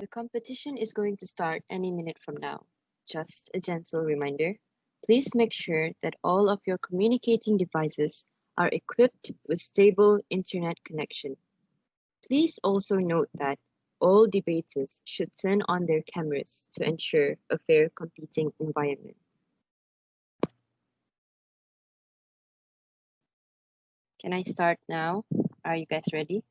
The competition is going to start any minute from now. Just a gentle reminder, please make sure that all of your communicating devices are equipped with stable internet connection. Please also note that all debaters should turn on their cameras to ensure a fair competing environment. Can I start now? Are you guys ready?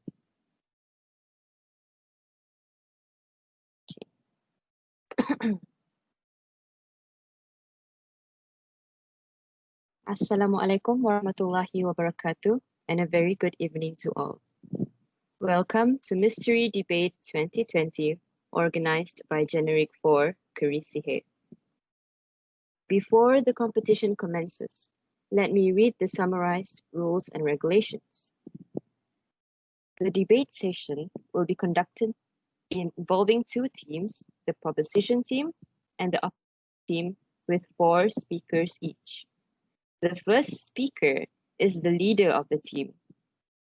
Assalamualaikum warahmatullahi wabarakatuh, and a very good evening to all. Welcome to Mystery Debate 2020, organized by Generic 4, Kerisihe. Before the competition commences, let me read the summarized rules and regulations. The debate session will be conducted involving two teams, the proposition team and the opposition team, with 4 speakers each. The first speaker is the leader of the team.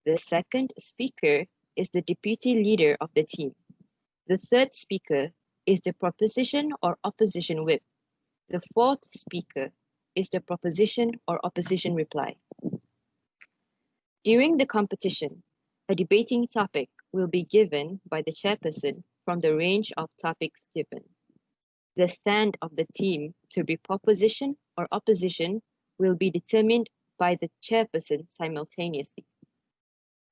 The second speaker is the deputy leader of the team. The third speaker is the proposition or opposition whip. The fourth speaker is the proposition or opposition reply. During the competition, a debating topic will be given by the chairperson from the range of topics given. The stand of the team to be proposition or opposition will be determined by the chairperson simultaneously.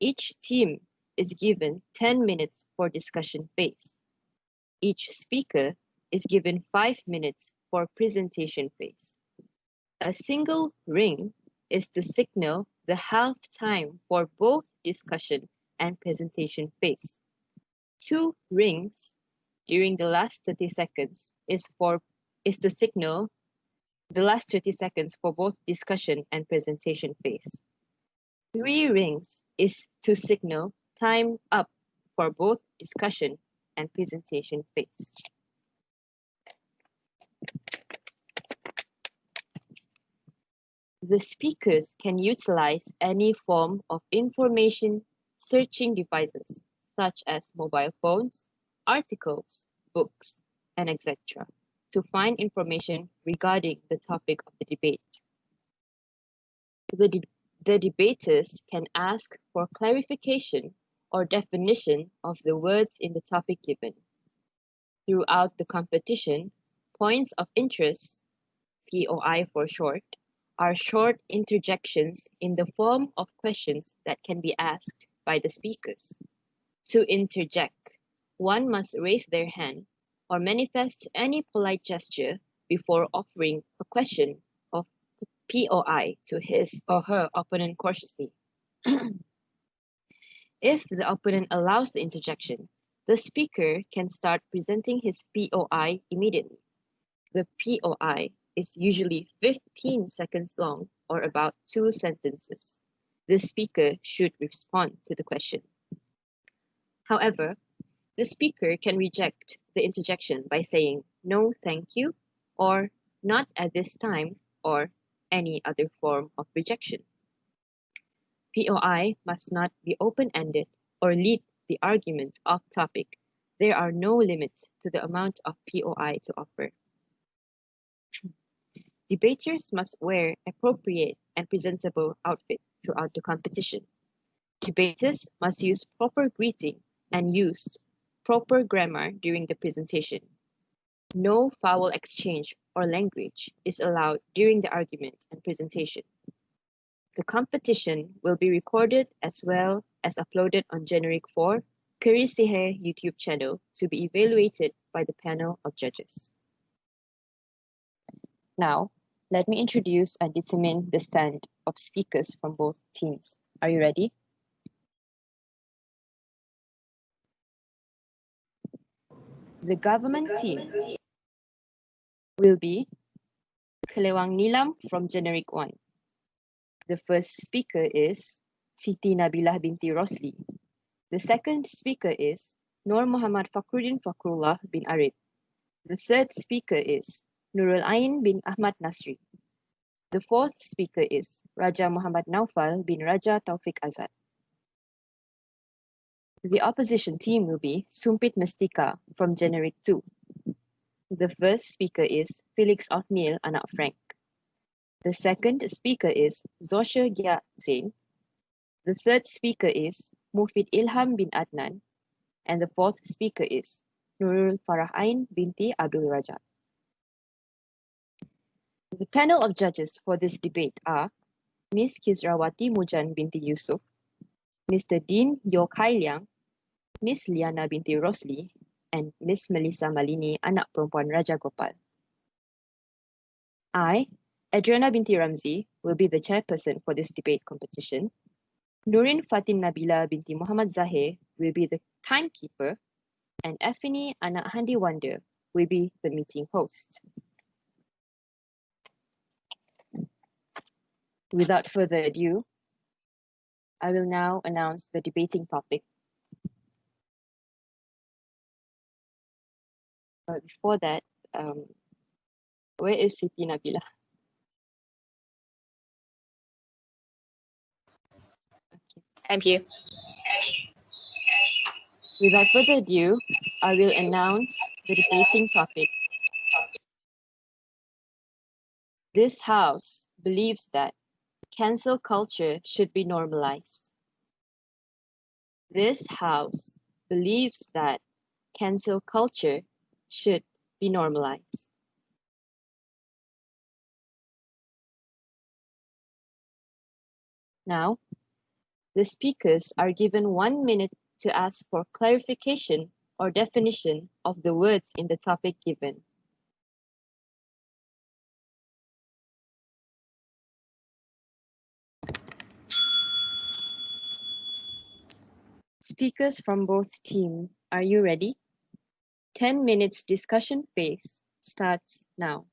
Each team is given 10 minutes for discussion phase. Each speaker is given 5 minutes for presentation phase. A single ring is to signal the half time for both discussion and presentation phase. 2 rings during the last 30 seconds is to signal the last 30 seconds for both discussion and presentation phase. 3 rings is to signal time up for both discussion and presentation phase. The speakers can utilize any form of information searching devices, such as mobile phones, articles, books, and etc., to find information regarding the topic of the debate. The debaters can ask for clarification or definition of the words in the topic given. Throughout the competition, points of interest, POI for short, are short interjections in the form of questions that can be asked by the speakers. To interject, one must raise their hand or manifest any polite gesture before offering a question of POI to his or her opponent cautiously. If the opponent allows the interjection, the speaker can start presenting his POI immediately. The POI is usually 15 seconds long or about 2 sentences. The speaker should respond to the question. However, the speaker can reject the interjection by saying no thank you or not at this time or any other form of rejection. POI must not be open-ended or lead the argument off topic. There are no limits to the amount of POI to offer. Debaters must wear appropriate and presentable outfit throughout the competition. Debaters must use proper greeting and use proper grammar during the presentation. No foul exchange or language is allowed during the argument and presentation. The competition will be recorded as well as uploaded on Generic 4 Kerisihe YouTube channel to be evaluated by the panel of judges. Now, let me introduce and determine the stand of speakers from both teams. Are you ready? The government team will be Kelewang Nilam from Generic 1. The first speaker is Siti Nabilah binti Rosli. The second speaker is Nur Muhammad Fakhruddin Fakrullah bin Arif. The third speaker is Nurul Ain bin Ahmad Nasri. The fourth speaker is Raja Muhammad Naufal bin Raja Taufik Azad. The opposition team will be Sumpit Mestika from Generic 2. The first speaker is Felix Othniel Anak Frank. The second speaker is Zosha Gia Zain. The third speaker is Mufid Ilham bin Adnan. And the fourth speaker is Nurul Farah Ain binti Abdul Raja. The panel of judges for this debate are Ms. Kisrawati Mujan binti Yusuf, Mr. Dean Yo Kai Liang, Ms. Liana binti Rosli, and Ms. Melissa Malini anak perempuan Raja Gopal. I, Adriana binti Ramzi, will be the chairperson for this debate competition. Nurin Fatin Nabila binti Muhammad Zahir will be the timekeeper, and Afini anak Handi Wonder will be the meeting host. Without further ado, I will now announce the debating topic. But before that, where is Siti Nabila? Okay. I'm here. Without further ado, I will announce the debating topic. This house believes that cancel culture should be normalized. This house believes that cancel culture should be normalized. Now, the speakers are given 1 minute to ask for clarification or definition of the words in the topic given. Speakers from both teams, are you ready? 10 minutes discussion phase starts now.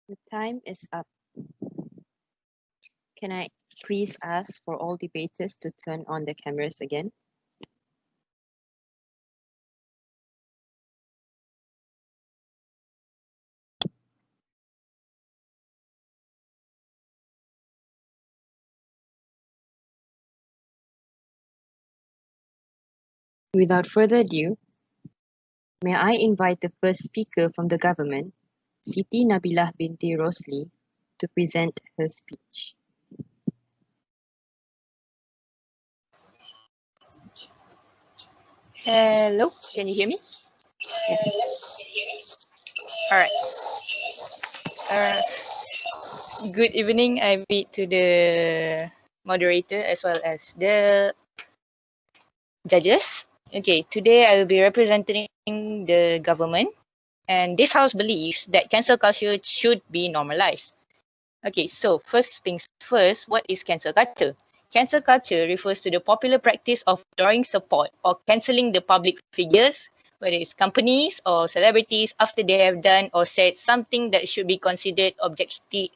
The time is up. Can I please ask for all debaters to turn on the cameras again? Without further ado, may I invite the first speaker from the government, Siti Nabilah binti Rosli, to present her speech. Hello, can you hear me? Yes. All right. Good evening. I read to the moderator as well as the judges. Okay, today I will be representing the government, and this house believes that cancel culture should be normalized. Okay, so first things first, what is cancel culture? Cancel culture refers to the popular practice of withdrawing support or cancelling the public figures, whether it's companies or celebrities, after they have done or said something that should be considered objectifiable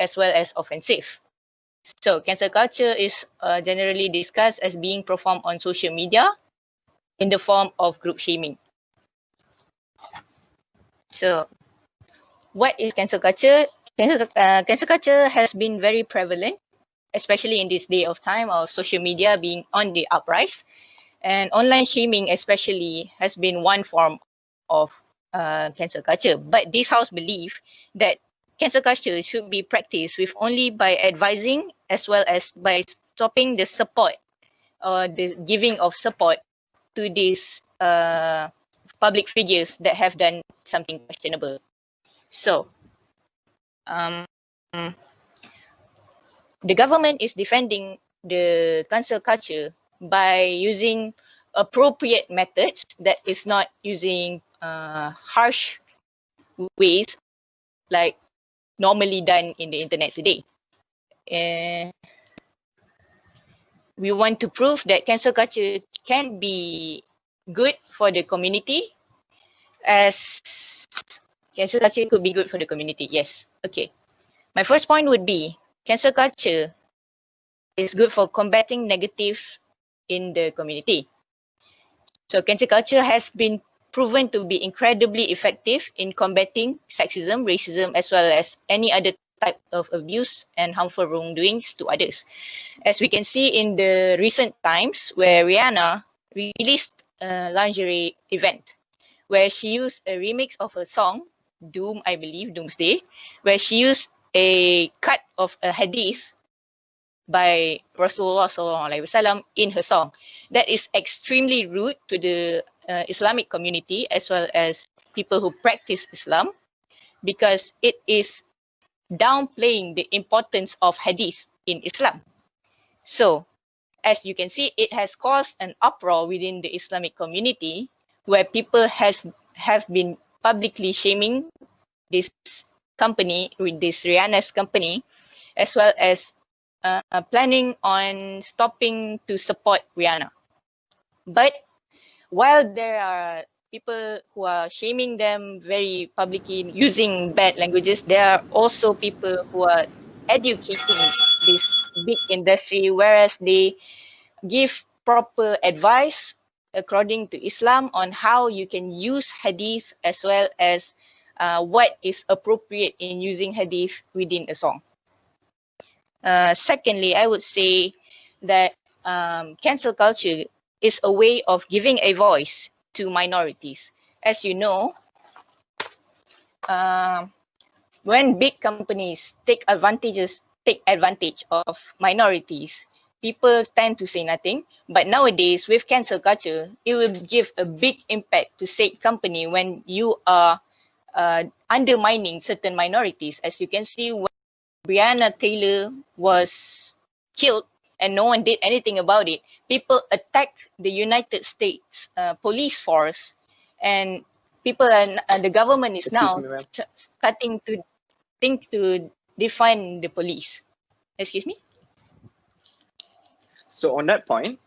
as well as offensive. So cancel culture is generally discussed as being performed on social media in the form of group shaming. So what is cancel culture? Cancel culture has been very prevalent, especially in this day of time of social media being on the uprise. And online shaming especially has been one form of cancel culture. But this house believes that cancel culture should be practiced with only by advising as well as by stopping the support or the giving of support to these public figures that have done something questionable. So, the government is defending the cancel culture by using appropriate methods that is not using harsh ways like normally done in the internet today. We want to prove that cancel culture can be good for the community, as cancel culture could be good for the community. Yes. Okay. My first point would be cancel culture is good for combating negative in the community. So cancel culture has been proven to be incredibly effective in combating sexism, racism, as well as any other type of abuse and harmful wrongdoings to others. As we can see in the recent times where Rihanna released a lingerie event where she used a remix of a song, Doom, I believe, Doomsday, where she used a cut of a hadith by Rasulullah SAW in her song. That is extremely rude to the Islamic community as well as people who practice Islam, because it is downplaying the importance of hadith in Islam. So, as you can see, it has caused an uproar within the Islamic community where people have been publicly shaming this company, with this Rihanna's company, as well as planning on stopping to support Rihanna. But while there are people who are shaming them very publicly using bad languages, there are also people who are educating this big industry, whereas they give proper advice according to Islam on how you can use hadith as well as what is appropriate in using hadith within a song. Secondly, I would say that cancel culture is a way of giving a voice to minorities. As you know, when big companies take advantage of minorities, people tend to say nothing. But nowadays, with cancel culture, it will give a big impact to said company when you are undermining certain minorities. As you can see, when Breonna Taylor was killed and no one did anything about it, people attacked the United States police force, and the government is now starting to think to defund the police. Excuse me? So on that point,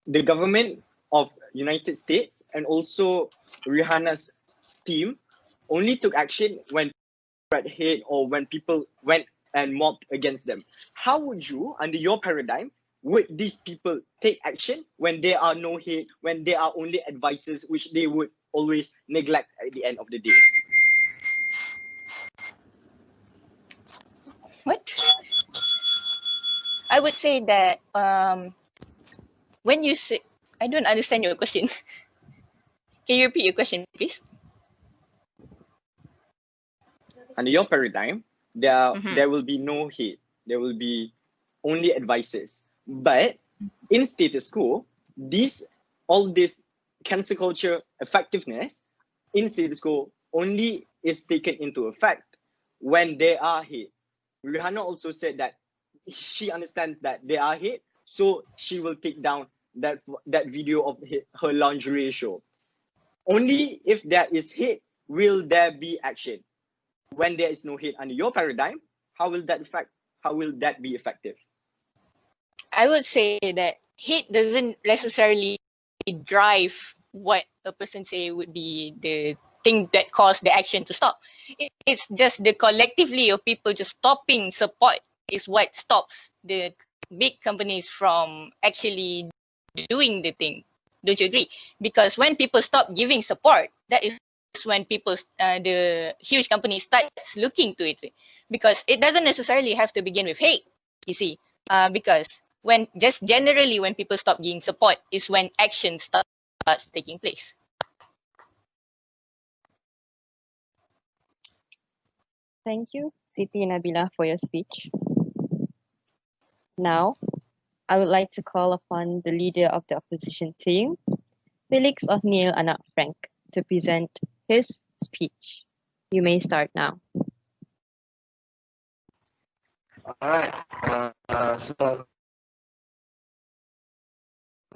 the government of United States and also Rihanna's team only took action when spread hate or when people went and mobbed against them. How would you, under your paradigm, would these people take action when there are no hate, when there are only advices which they would always neglect at the end of the day? What? I would say that when you say, I don't understand your question. Can you repeat your question, please? Under your paradigm, there will be no hate. There will be only advices. But in status quo, all this cancel culture effectiveness in status quo only is taken into effect when there are hate. Rihanna also said that she understands that there are hate, so she will take down that video of her lingerie show. Only if there is hate will there be action. When there is no hate under your paradigm, how will that be effective? I would say that hate doesn't necessarily drive what a person say would be the thing that caused the action to stop. It's just the collectively of people just stopping support is what stops the big companies from actually doing the thing. Don't you agree? Because when people stop giving support, that is when the huge companies starts looking to it. Because it doesn't necessarily have to begin with hate, you see. Because when people stop giving support is when action starts taking place. Thank you, Siti Nabila, for your speech. Now, I would like to call upon the leader of the opposition team, Felix O'Neill Anak Frank, to present his speech. You may start now. All right. So,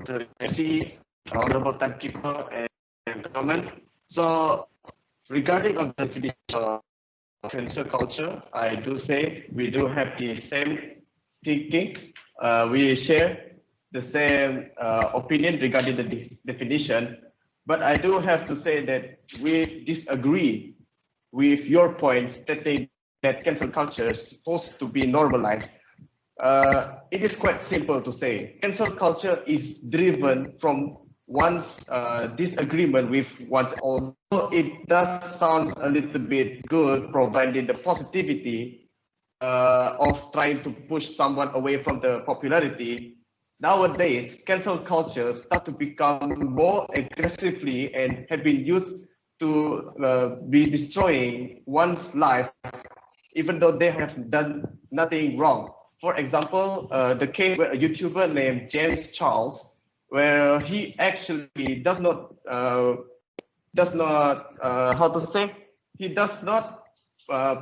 to see honorable timekeeper and government. So, regarding of the definition of cancel culture, I do say we do have the same thinking. We share the same opinion regarding the definition, but I do have to say that we disagree with your point stating that cancel culture is supposed to be normalized. It is quite simple to say. Cancel culture is driven from one's disagreement with one's, although it does sound a little bit good, providing the positivity of trying to push someone away from the popularity. Nowadays, cancel culture start to become more aggressively and have been used to be destroying one's life, even though they have done nothing wrong. For example, the case where a YouTuber named James Charles, where he actually does not how to say, he does not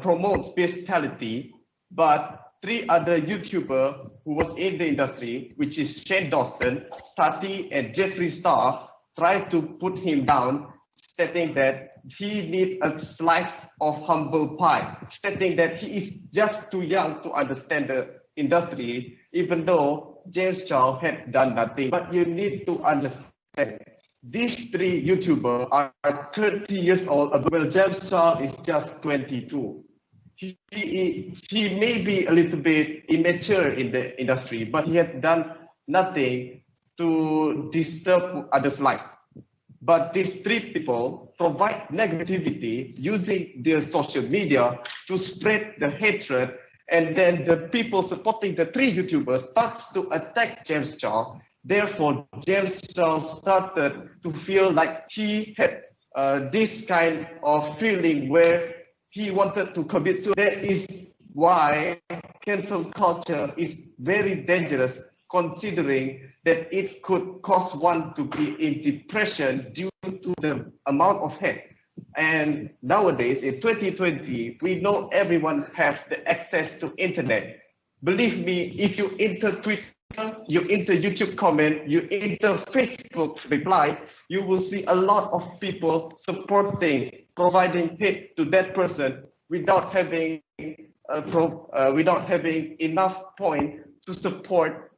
promote bestiality, but three other YouTubers who was in the industry, which is Shane Dawson, Tati, and Jeffree Star, tried to put him down, stating that he needs a slice of humble pie, stating that he is just too young to understand the industry, even though James Charles had done nothing. But you need to understand, these three YouTubers are 30 years old, while James Charles is just 22. He may be a little bit immature in the industry, but he had done nothing to disturb others' life. But these three people provide negativity using their social media to spread the hatred, and then the people supporting the three YouTubers starts to attack James Charles. Therefore, James Charles started to feel like he had this kind of feeling where he wanted to commit suicide. That is why cancel culture is very dangerous, considering that it could cause one to be in depression due to the amount of hate. And nowadays, in 2020, we know everyone has the access to internet. Believe me, if you enter Twitter, you enter YouTube comment, you enter Facebook reply, you will see a lot of people supporting, providing hate to that person without having enough point to support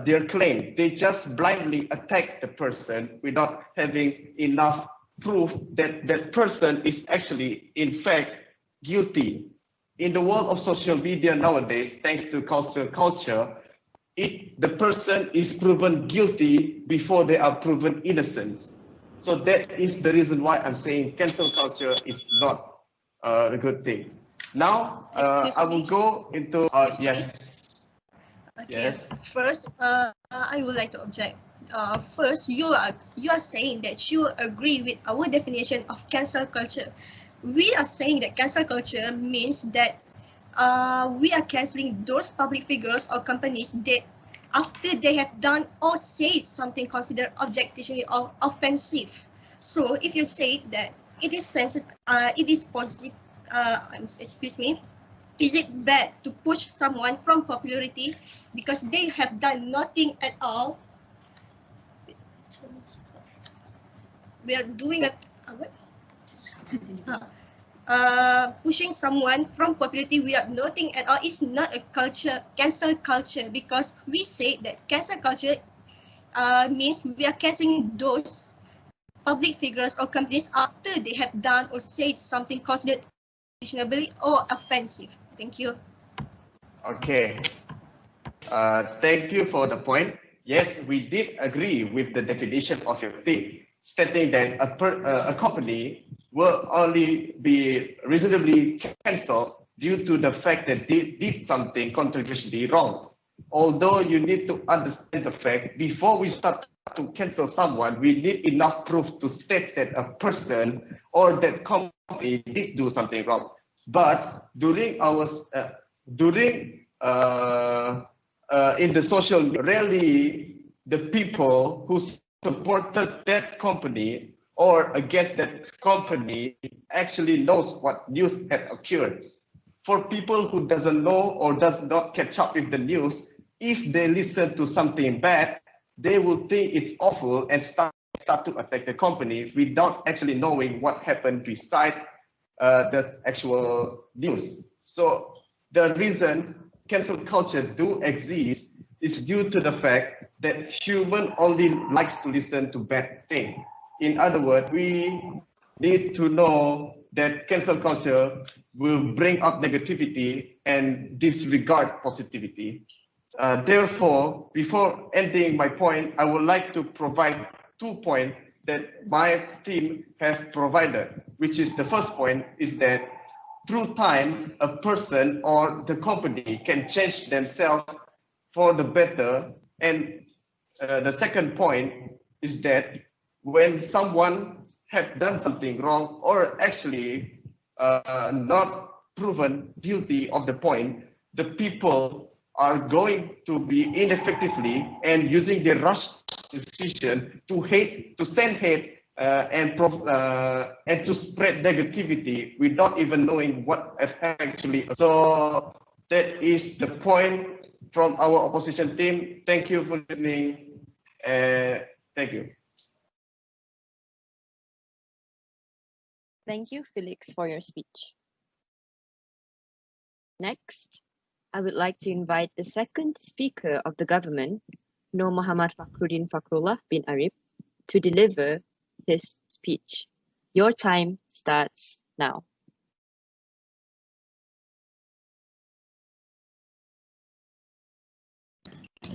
their claim. They just blindly attack the person without having enough proof that that person is actually, in fact, guilty. In the world of social media nowadays, thanks to cancel culture, the person is proven guilty before they are proven innocent. So that is the reason why I'm saying cancel culture is not a good thing. Now, I will go into yes. Okay. Yes. First, I would like to object. First, you are saying that you agree with our definition of cancel culture. We are saying that cancel culture means that we are canceling those public figures or companies that after they have done or said something considered objectively or offensive. So if you say that it is positive, excuse me, is it bad to push someone from popularity because they have done nothing at all? We are doing pushing someone from popularity without nothing at all is not a culture, cancel culture, because we say that cancel culture means we are canceling those public figures or companies after they have done or said something considered questionable or offensive. Thank you. Okay. Thank you for the point. Yes, we did agree with the definition of your thing, stating that a company will only be reasonably cancelled due to the fact that they did something controversially wrong. Although you need to understand the fact, before we start to cancel someone, we need enough proof to state that a person or that company did do something wrong. But during our in the social, rarely the people who supported that company or against that company actually knows what news had occurred. For people who doesn't know or does not catch up with the news, if they listen to something bad, they will think it's awful and start to attack the company without actually knowing what happened beside the actual news. So the reason cancel culture do exist is due to the fact that human only likes to listen to bad things. In other words, we need to know that cancel culture will bring up negativity and disregard positivity. Therefore, before ending my point, I would like to provide 2 points that my team have provided, which is the first point is that through time, a person or the company can change themselves for the better. And the second point is that when someone have done something wrong or actually not proven guilty of the point, the people are going to be ineffectively and using the rush decision to send hate and to spread negativity without even knowing what actually. So that is the point from our opposition team. Thank you for listening. Thank you. Thank you, Felix, for your speech. Next, I would like to invite the second speaker of the government, Nur Muhammad Fakhruddin Fakrullah bin Arif, to deliver his speech. Your time starts now.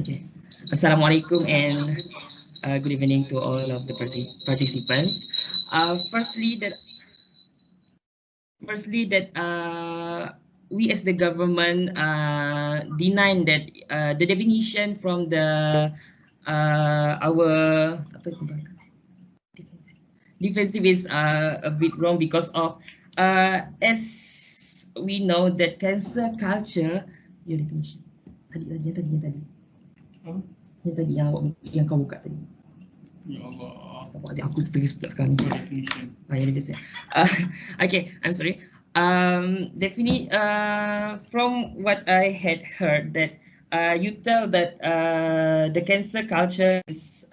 Okay. Assalamualaikum and good evening to all of the participants. Firstly, we as the government deny that the definition from the our defensive is a bit wrong because of as we know that cancel culture. Your definition. Tadi. Yang tadi yang kau buka tadi. Ya Allah. Aku stres pula sekarang. Definition. Okay, I'm sorry. From what I had heard that you tell that the cancel culture is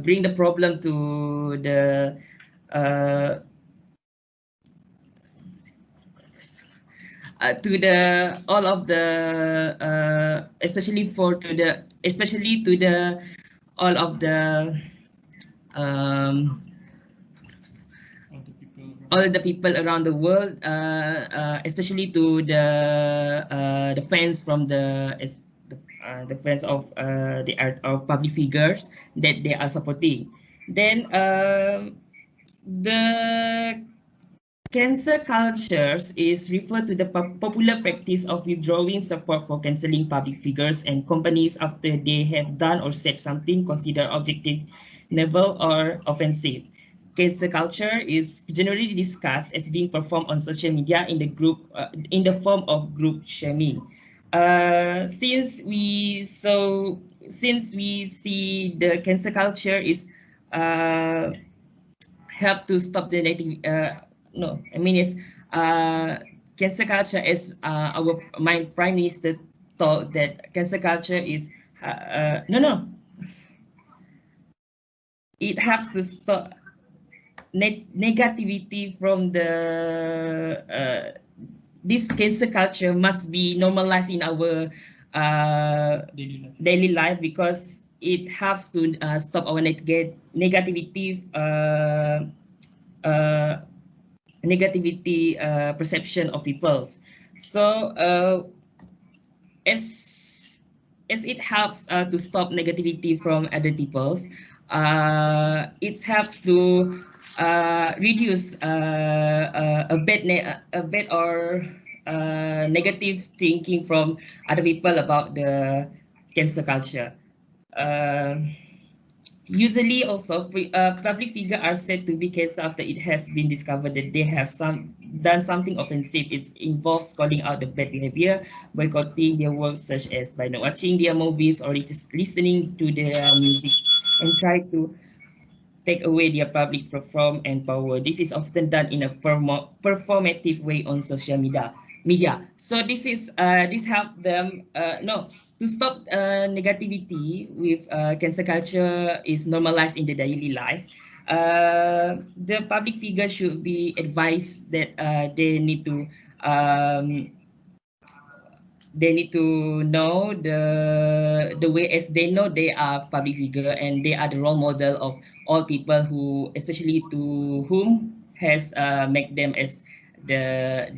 bring the problem to the all of the especially to the all of the all the people around the world, especially to the fans from the fans of the art or public figures that they are supporting. Then the cancel cultures is referred to the popular practice of withdrawing support for cancelling public figures and companies after they have done or said something considered objectionable or offensive. Cancel culture is generally discussed as being performed on social media in the form of group shaming. Since we see the cancel culture is help to stop the negative. No, I mean it's cancel culture as my prime minister told that cancel culture is it helps to stop negativity from the this cancel culture must be normalized in our daily life because it helps to stop our negativity perception of peoples. So as it helps to stop negativity from other peoples, it helps to reduce a bad or negative thinking from other people about the cancel culture. Usually also, public figures are said to be cancelled after it has been discovered that they have done something offensive. It involves calling out the bad behavior, boycotting their works such as by not watching their movies or just listening to their music and try to take away their public platform and power. This is often done in a performative way on social media. So this help them to stop negativity with cancel culture is normalized in the daily life. The public figure should be advised that they need to know the way, as they know they are public figure and they are the role model of all people who, especially to whom has make them as their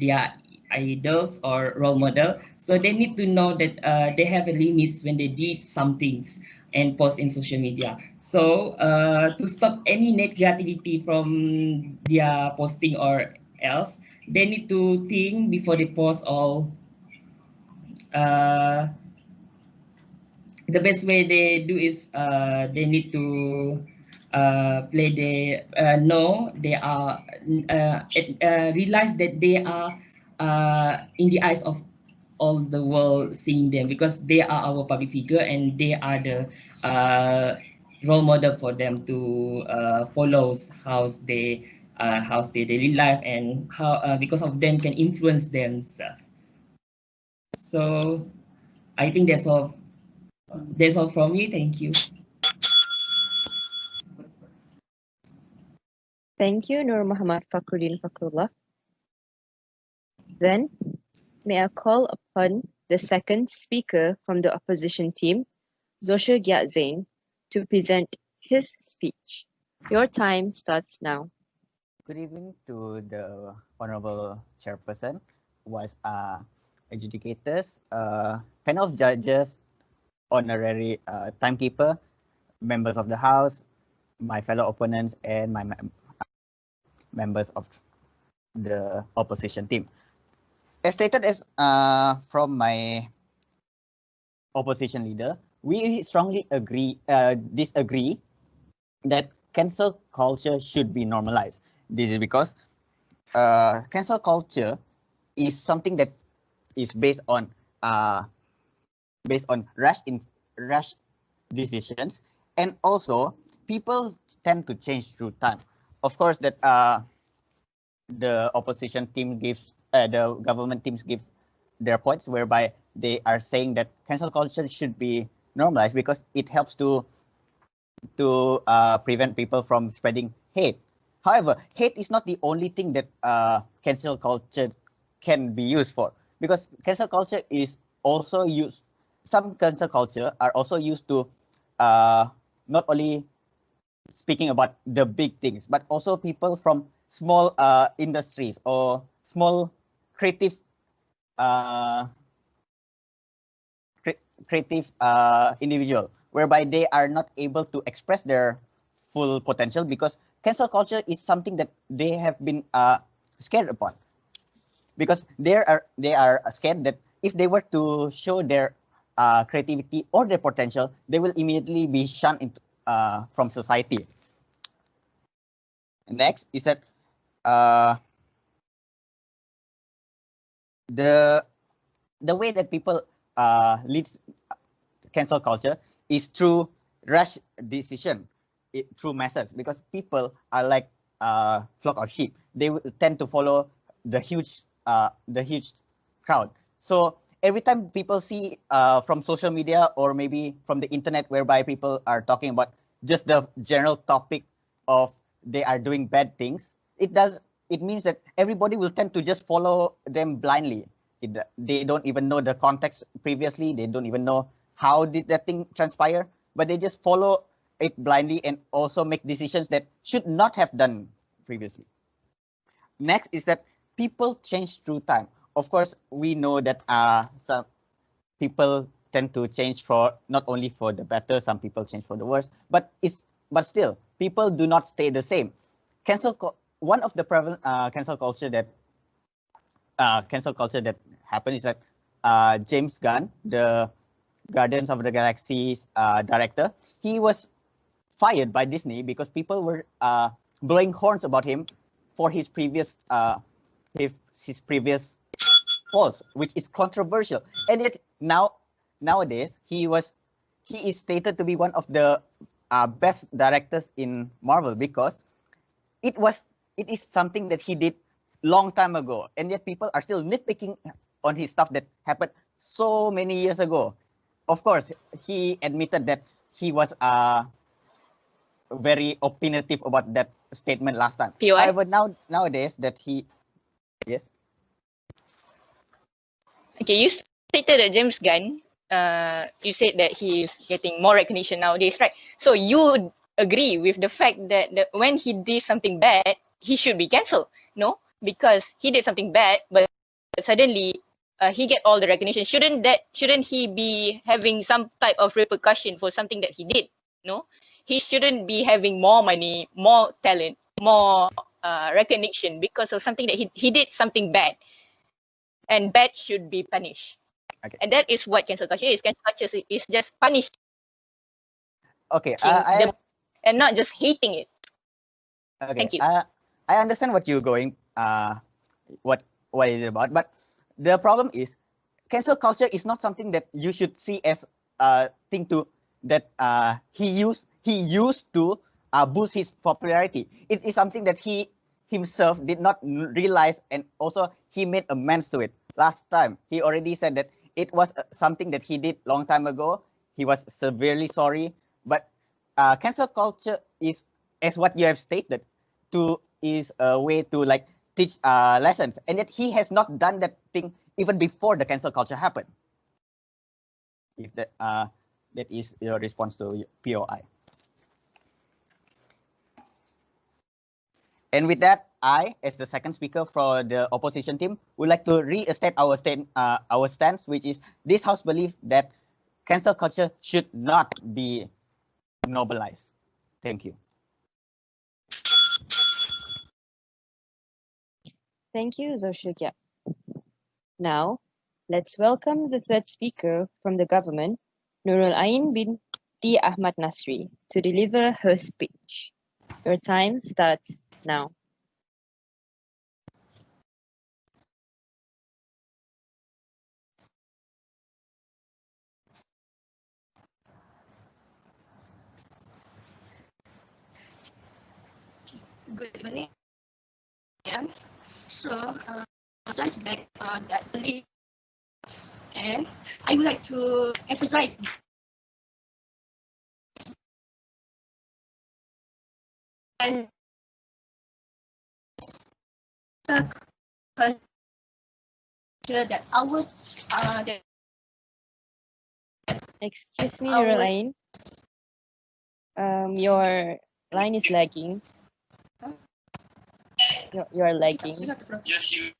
idols or role model. So they need to know that they have limits when they did some things. and post in social media. So to stop any negativity from their posting or else, they need to think before they post all. Uh, the best way they do is they need to play they know they are realize that they are in the eyes of all the world seeing them, because they are our public figure and they are the role model for them to follow how's their daily life, and how because of them can influence themselves. So I think that's all from me. Thank you. Thank you, Nur Muhammad Fakhruddin Fakrullah. Then, may I call upon the second speaker from the opposition team, Zoshir Gyat Zain, to present his speech. Your time starts now. Good evening to the Honorable Chairperson, was adjudicators, panel of judges, honorary timekeeper, members of the House, my fellow opponents, and my members of the opposition team. As stated from my opposition leader, we strongly disagree that cancel culture should be normalized. This is because cancel culture is something that is based on rash decisions, and also people tend to change through time. Of course, that the opposition team gives the government teams give their points, whereby they are saying that cancel culture should be normalized because it helps to prevent people from spreading hate. However, hate is not the only thing that cancel culture can be used for, because cancel culture is also used. Some cancel culture are also used to not only speaking about the big things, but also people from small industries or small creative individual, whereby they are not able to express their full potential because cancel culture is something that they have been scared upon, because they are scared that if they were to show their creativity or their potential, they will immediately be shunned into, from society. Next is that the way that people leads cancel culture is through rash decision, through masses, because people are like flock of sheep. They will tend to follow the huge crowd. So every time people see from social media or maybe from the internet, whereby people are talking about just the general topic of they are doing bad things, it means that everybody will tend to just follow them blindly. They don't even know the context previously. They don't even know how did that thing transpire, but they just follow it blindly and also make decisions that should not have done previously. Next is that people change through time. Of course, we know that some people tend to change for not only for the better, some people change for the worse, but still people do not stay the same. One of the prevalent cancel culture that happened is that James Gunn, the Guardians of the Galaxy's director, he was fired by Disney because people were blowing horns about him for his previous polls, which is controversial. And yet nowadays he is stated to be one of the best directors in Marvel, because it is something that he did long time ago, and yet people are still nitpicking on his stuff that happened so many years ago. Of course, he admitted that he was very opinionative about that statement last time. PY? However, nowadays that he, yes. Okay, you stated that James Gunn, you said that he is getting more recognition nowadays, right? So you agree with the fact that when he did something bad, he should be cancelled, no? Because he did something bad, but suddenly he get all the recognition? Shouldn't he be having some type of repercussion for something that he did? No, he shouldn't be having more money, more talent, more recognition because of something that he did something bad, and bad should be punished. Okay. And that is what cancel culture is. Cancel culture is just punishing Okay. them and not just hating it. Okay. Thank you. I understand what you're going. What is it about? But the problem is, cancel culture is not something that you should see as a thing to that he used to boost his popularity. It is something that he himself did not realize, and also he made amends to it. Last time he already said that it was something that he did long time ago. He was severely sorry. But cancel culture is, as what you have stated, is a way to like teach lessons, and yet he has not done that thing even before the cancel culture happened. If that is your response to POI. And with that, I, as the second speaker for the opposition team, would like to restate our stance, which is this House believes that cancel culture should not be normalized. Thank you. Thank you, Zulkifli. Now, let's welcome the third speaker from the government, Nurul Ain binti Ahmad Nasri, to deliver her speech. Your time starts now. Good evening. Yeah. So, emphasize back that belief, and I would like to emphasize and culture that our that Excuse me, Nurul Ain. Your line is lagging. You are lagging. Yes, you.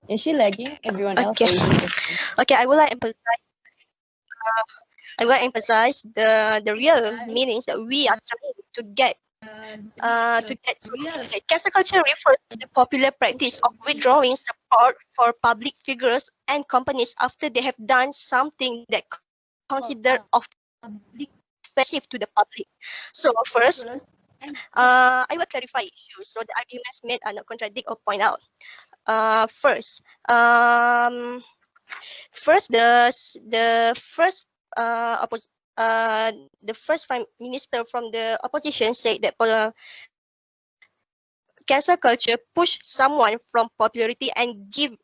Is she lagging? Everyone else Okay. are able to see. Okay, I would like emphasize the real meanings that we are trying to get. Cancel culture refers to the popular practice of withdrawing support for public figures and companies after they have done something that considered offensive to the public. So first, I will clarify issues so the arguments made are not contradict or point out. First, the first prime minister from the opposition said that cancel culture pushed someone from popularity and gave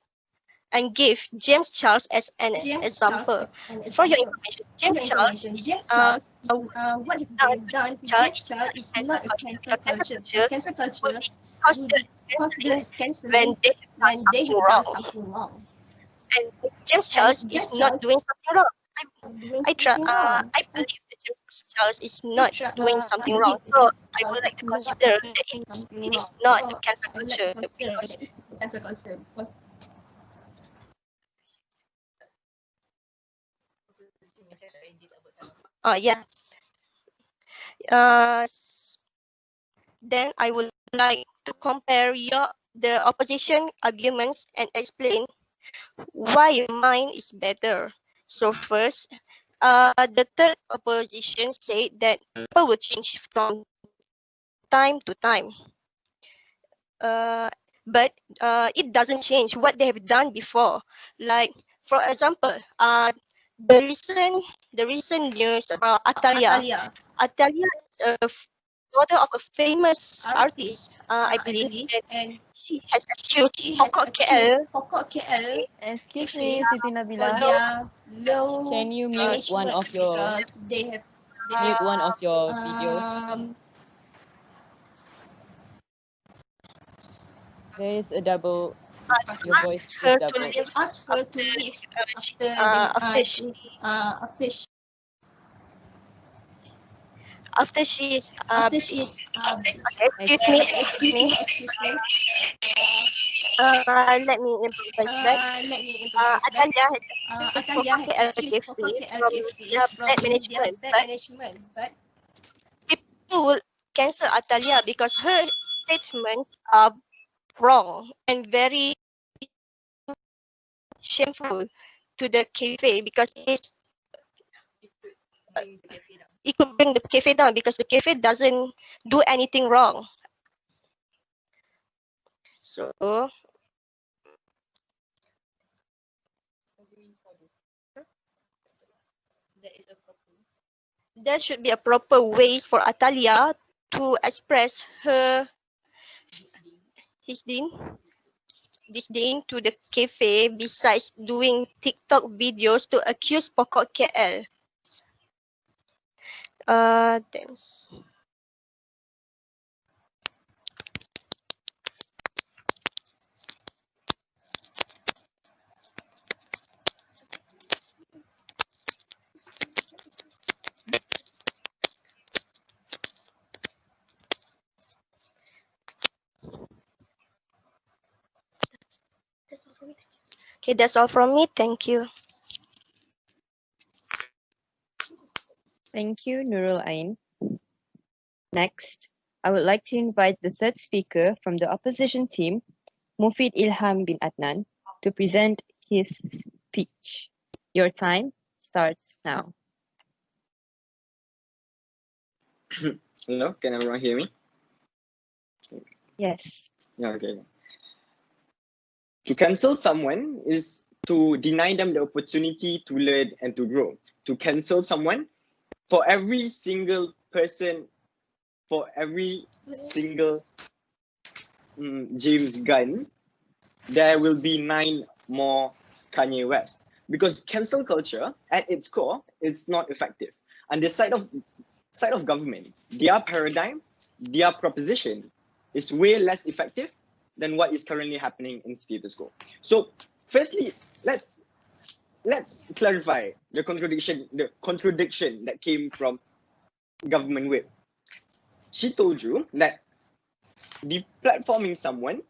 James Charles as an example. For your information, James Charles what he done to James Charles is not a cancel culture. Cancel culture will be considered cancel when they have done something wrong. And James Charles is not doing something wrong. I believe that James Charles is not doing something wrong. So I would like to consider that it is not a cancel culture because yeah. Then I would like to compare the opposition arguments and explain why mine is better. So first, the third opposition said that people will change from time to time. But it doesn't change what they have done before. Like, for example, the recent news about Atalia. Atalia is a daughter of a famous artist, I believe, and she has achieved Pokok KL. Excuse me, Siti Nabila. Can you mute one of your videos? There is a double. Your voice is double. Ask her to leave after after she is excuse me. Let me improvise back. Atalia has accused KL Cafe from their bad management, but people will cancel Atalia because her statements are wrong and very shameful to the cafe because it could bring the cafe down because the cafe doesn't do anything wrong. So there should be a proper way for Atalia to express her disdain to the cafe besides doing TikTok videos to accuse Pokok KL. Thanks. Okay, that's all from me. Thank you. Thank you, Nurul Ain. Next, I would like to invite the third speaker from the opposition team, Mufid Ilham bin Adnan, to present his speech. Your time starts now. Hello, can everyone hear me? Yes. Yeah, okay. To cancel someone is to deny them the opportunity to learn and to grow. To cancel someone, for every single person, for every single James Gunn, there will be 9 more Kanye West. Because cancel culture, at its core, it's not effective. And the side of government, their paradigm, their proposition is way less effective than what is currently happening in status quo. So, firstly, let's clarify the contradiction that came from government whip. She told you that deplatforming someone,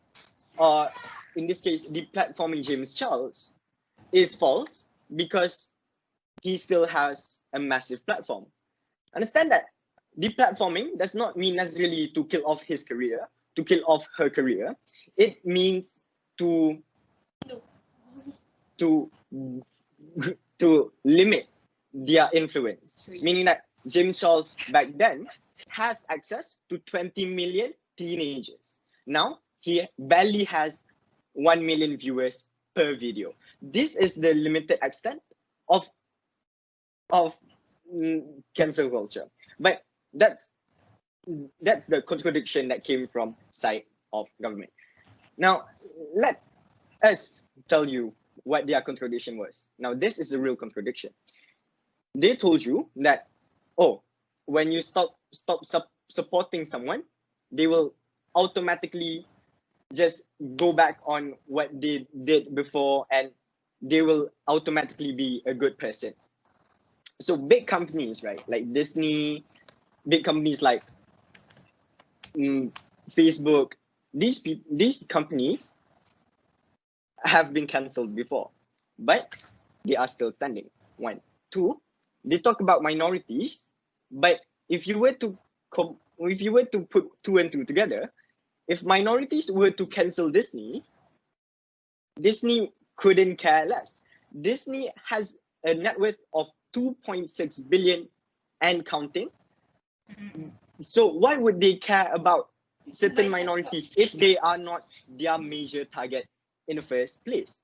or in this case, deplatforming James Charles, is false because he still has a massive platform. Understand that deplatforming does not mean necessarily to kill off his career, to kill off her career. It means to limit their influence, meaning that James Charles back then has access to 20 million teenagers. Now he barely has 1 million viewers per video. This is the limited extent of cancel culture. But that's the contradiction that came from side of government. Now let us tell you what their contradiction was. Now this is a real contradiction. They told you that, oh, when you stop supporting someone, they will automatically just go back on what they did before and they will automatically be a good person. So big companies, right, like Disney, big companies like Facebook, these companies have been cancelled before, but they are still standing. 1, 2, they talk about minorities, but if you were to put 2 and 2 together, if minorities were to cancel Disney couldn't care less. Disney has a net worth of 2.6 billion and counting. So why would they care about certain minorities if they are not their major target in the first place?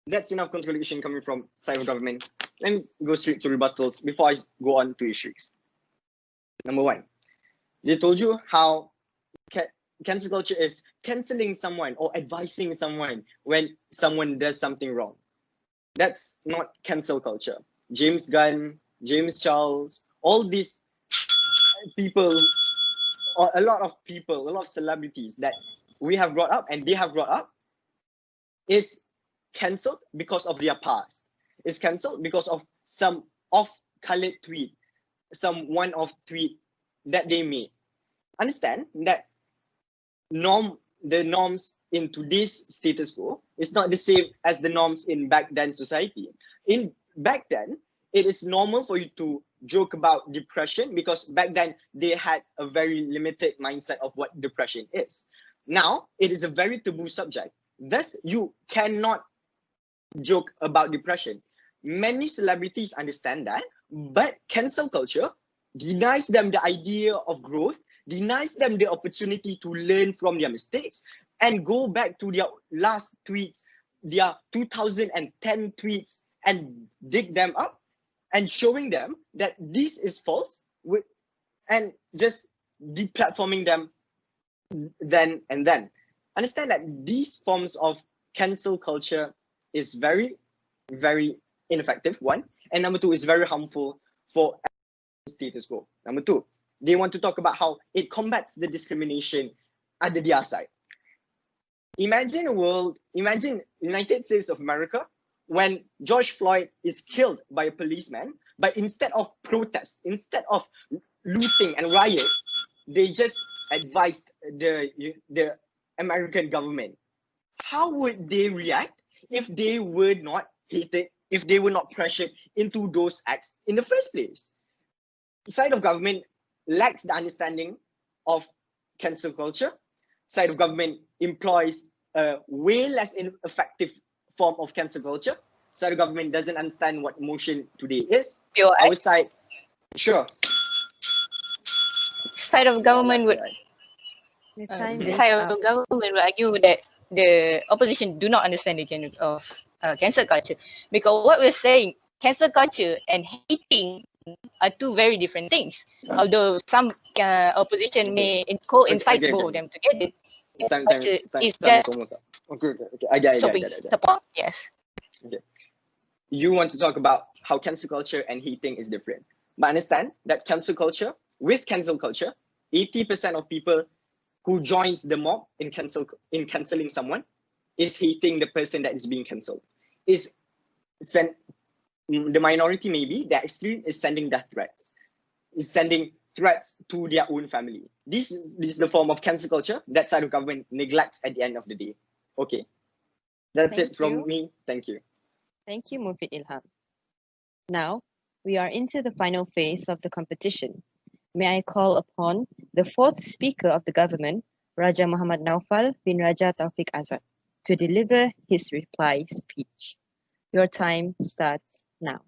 That's enough contradiction coming from side of government. Let me go straight to rebuttals before I go on to issues. Number 1, they told you how cancel culture is canceling someone or advising someone when someone does something wrong. That's not cancel culture. James Gunn, James Charles, all these people, or a lot of celebrities that we have brought up and they have brought up, is cancelled because of their past. Is cancelled because of some off-colored tweet some one-off tweet that they made. Understand that the norms in today's status quo is not the same as the norms in back then society. In back then, it is normal for you to joke about depression because back then they had a very limited mindset of what depression is. Now, it is a very taboo subject. Thus, you cannot joke about depression. Many celebrities understand that, but cancel culture denies them the idea of growth, denies them the opportunity to learn from their mistakes and go back to their last tweets, their 2010 tweets, and dig them up and showing them that this is false and just deplatforming them then and then. Understand that these forms of cancel culture is very, very ineffective, one. And number two, is very harmful for status quo. Number two, they want to talk about how it combats the discrimination under their side. Imagine United States of America when George Floyd is killed by a policeman, but instead of protest, instead of looting and riots, they just advised the American government. How would they react if they were not hated, if they were not pressured into those acts in the first place? The side of government lacks the understanding of cancel culture. Side of government employs a way less effective form of cancel culture. Side of government doesn't understand what motion today is. Our side, sure. Side of government would argue that the opposition do not understand the kind of cancel culture, because what we're saying, cancel culture and hating are two very different things. Although some opposition may coincide both of them together, is just okay. I get it. Support, yes. Okay. You want to talk about how cancel culture and hating is different, but understand that cancel culture, 80% of people who joins the mob in canceling someone is hating the person that is being cancelled. The minority, maybe the extreme, is sending death threats, is sending threats to their own family. This is the form of cancel culture that side of government neglects at the end of the day. Okay, that's it from me. Thank you. Thank you, Mufid Ilham. Now, we are into the final phase of the competition. May I call upon the fourth speaker of the government, Raja Muhammad Naufal bin Raja Taufik Azad, to deliver his reply speech. Your time starts now.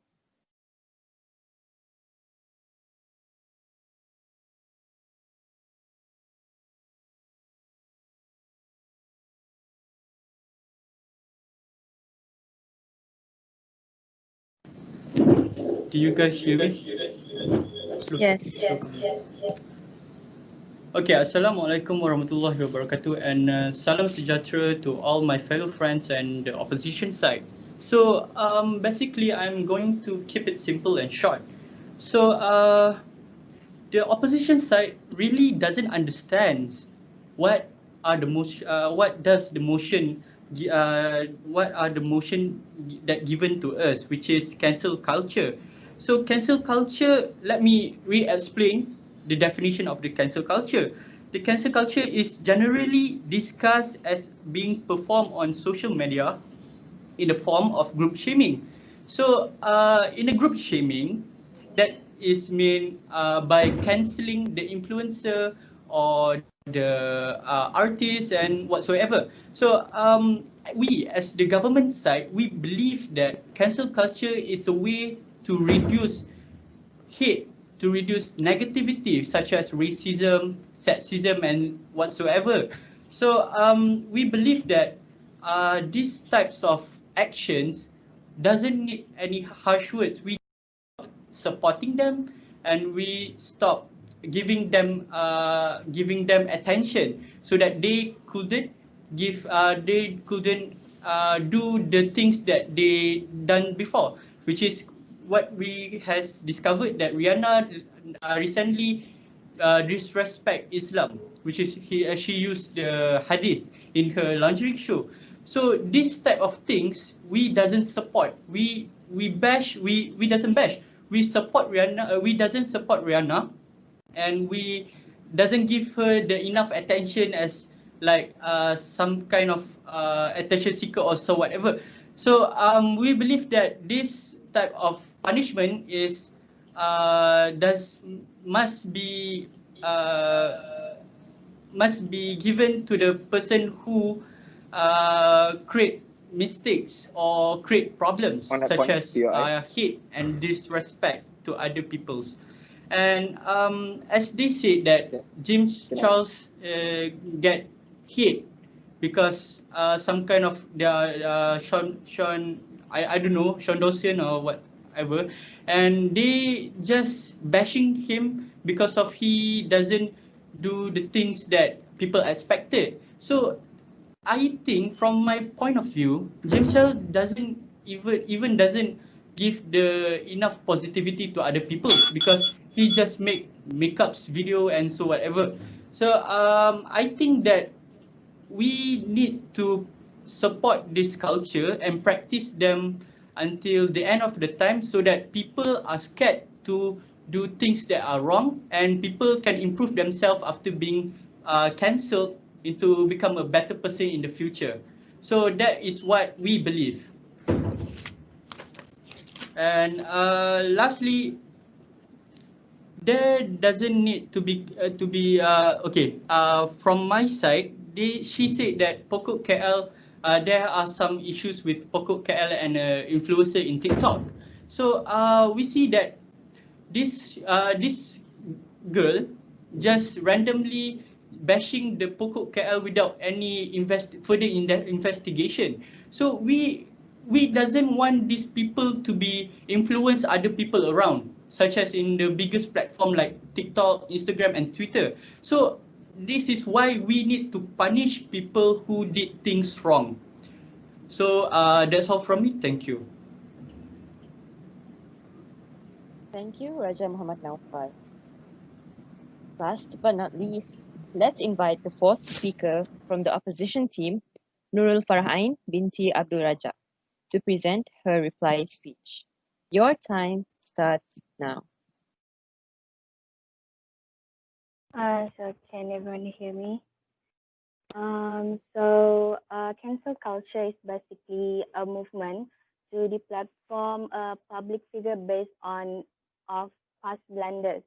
Do you guys hear me? Yes. Okay, Assalamualaikum warahmatullahi wabarakatuh, and salam sejahtera to all my fellow friends and the opposition side. So basically, I'm going to keep it simple and short. So the opposition side really doesn't understand what are the what are the motion that given to us, which is cancel culture. So cancel culture, let me re-explain the definition of the cancel culture. The cancel culture is generally discussed as being performed on social media in the form of group shaming. So in a group shaming, that is mean by cancelling the influencer or the artist and whatsoever. So we, as the government side, we believe that cancel culture is a way to reduce hate, to reduce negativity such as racism, sexism, and whatsoever. So we believe that these types of actions doesn't need any harsh words. We supporting them and we stop giving them attention so that they couldn't do the things that they done before, which is what we has discovered that Rihanna recently disrespect Islam, which is she used the hadith in her lingerie show. So this type of things we doesn't support. We doesn't bash. we support Rihanna, we doesn't support Rihanna, and we doesn't give her the enough attention as like some kind of attention seeker or so whatever. So we believe that this type of punishment is must be given to the person who create mistakes or create problems On that such point, as POI. hate and disrespect to other peoples. And as they said that James Charles get hate because some kind of Sean I don't know, Sean Dawson or whatever, and they just bashing him because of he doesn't do the things that people expected. So I think from my point of view, James Charles doesn't even doesn't give the enough positivity to other people because he just make makeups video and so whatever. So I think that we need to support this culture and practice them until the end of the time so that people are scared to do things that are wrong and people can improve themselves after being cancelled into become a better person in the future. So that is what we believe. And lastly, there doesn't need to be okay. From my side, she said that Pokok KL, there are some issues with Pokok KL and influencer in TikTok. So we see that this girl just randomly bashing the Pokok KL without any further investigation. So we doesn't want these people to be influence other people around, such as in the biggest platform like TikTok, Instagram, and Twitter. So this is why we need to punish people who did things wrong. So that's all from me. Thank you. Thank you, Raja Muhammad Naufal. Last but not least, let's invite the fourth speaker from the opposition team, Nurul Farhain binti Abdul Raja, to present her reply speech. Your time starts now. So can everyone hear me? Cancel culture is basically a movement to deplatform a public figure based on of past blunders.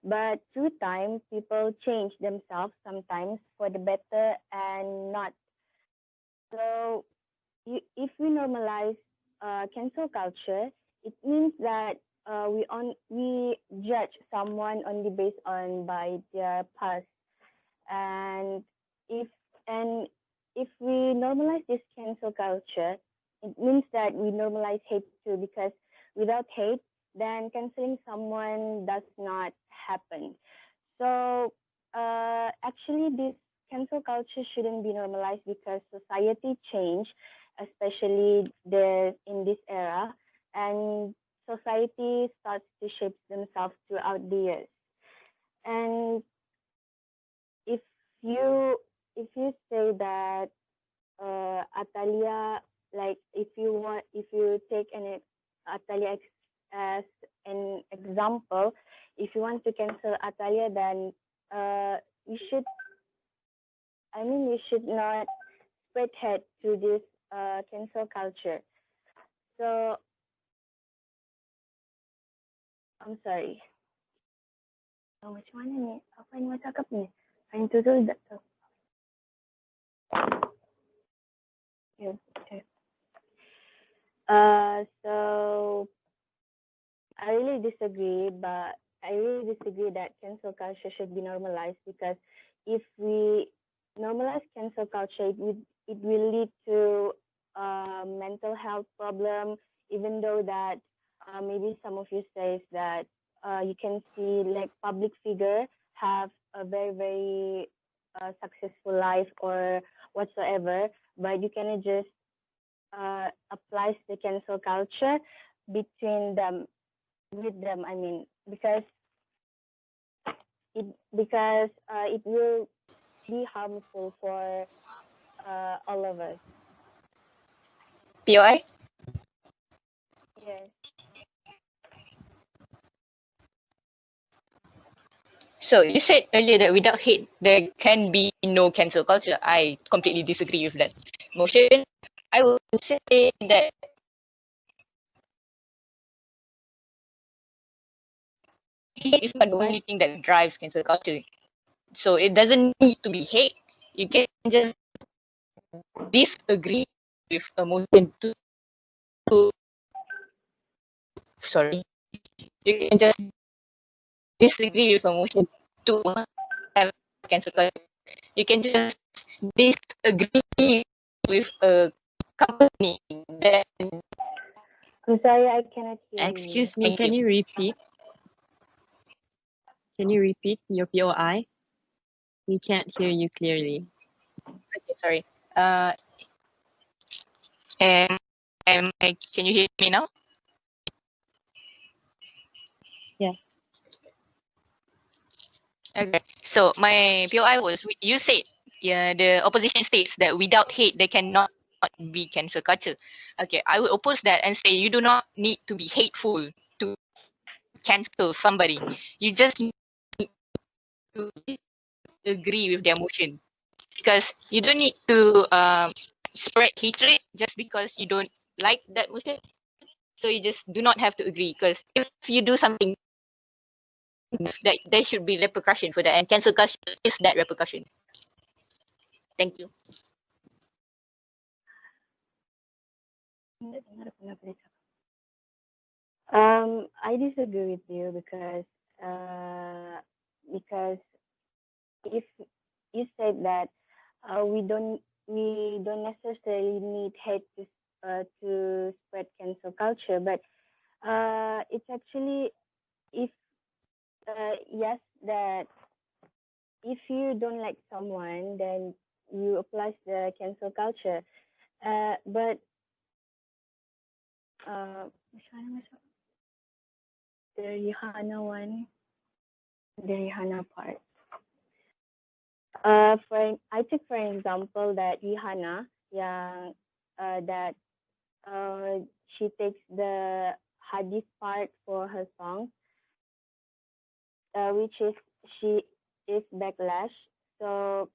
But through time, people change themselves sometimes for the better and not. So if we normalize cancel culture, it means that we judge someone only based on by their past, and if and if we normalize this cancel culture, it means that we normalize hate too, because without hate, then canceling someone does not happen. So actually, this cancel culture shouldn't be normalized because society change, especially in this era, and society starts to shape themselves throughout the years. And if you say that Atalia, like if you take Atalia as an example, if you want to cancel Atalia, then you should not spread hate to this cancel culture. So I'm sorry. Macam mana ni? Apa yang awak cakap ni? Yang tu tak tahu. Okay. So I really disagree that cancel culture should be normalized, because if we normalize cancel culture, it will lead to mental health problem, even though that maybe some of you says that you can see like public figure have a very, very successful life or whatsoever, but you cannot just applies the cancel culture between them, with them. I mean, because it will be harmful for all of us. POI? Yes. So you said earlier that without hate, there can be no cancel culture. I completely disagree with that motion. I would say that hate is not the only thing that drives cancel culture. So it doesn't need to be hate. You can just disagree with a motion to sorry. You can just disagree with a motion to have cancel culture. You can just disagree with a company that. I'm sorry, I cannot hear you. Excuse me, Thank can you. you repeat? Can you repeat your POI? We can't hear you clearly. Okay, sorry. Can you hear me now? Yes. Okay. So my POI was you said the opposition states that without hate there cannot be cancel culture. Okay, I would oppose that and say you do not need to be hateful to cancel somebody. You just need to agree with their motion because you don't need to spread hatred just because you don't like that motion. So you just do not have to agree because if you do something that there should be repercussion for that and cancel culture is that repercussion. Thank you. I disagree with you because if you said that we don't necessarily need hate to spread cancel culture, but it's actually if yes that if you don't like someone, then you apply the cancel culture. But which one was it? The Rihanna one, the Rihanna part. I took for example that Rihanna yang that she takes the hadith part for her song, which is she is backlash. So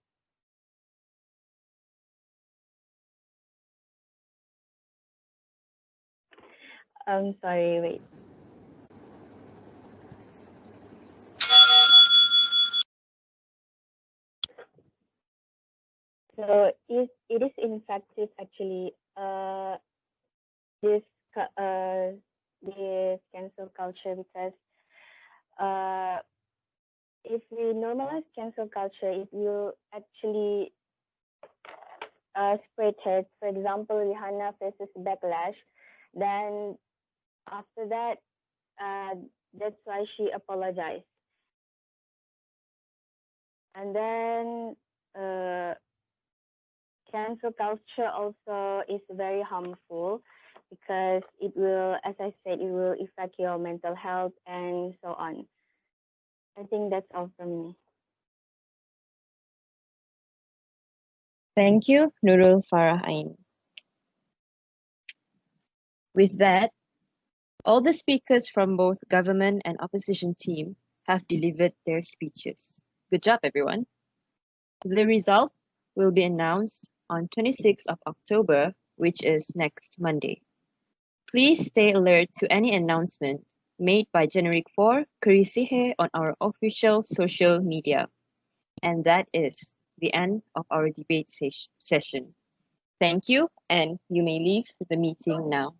I'm sorry, wait. So it is ineffective actually. This this cancel culture because if we normalize cancel culture, it will actually spread hate. For example, Rihanna faces backlash, then after that, that's why she apologized. And then cancel culture also is very harmful because it will, as I said, it will affect your mental health and so on. I think that's all from me. Thank you, Nurul Farahain. With that, all the speakers from both government and opposition team have delivered their speeches. Good job, everyone. The result will be announced on 26th of October, which is next Monday. Please stay alert to any announcement made by Generic 4 Kerisihe on our official social media. And that is the end of our debate session. Thank you, and you may leave the meeting now.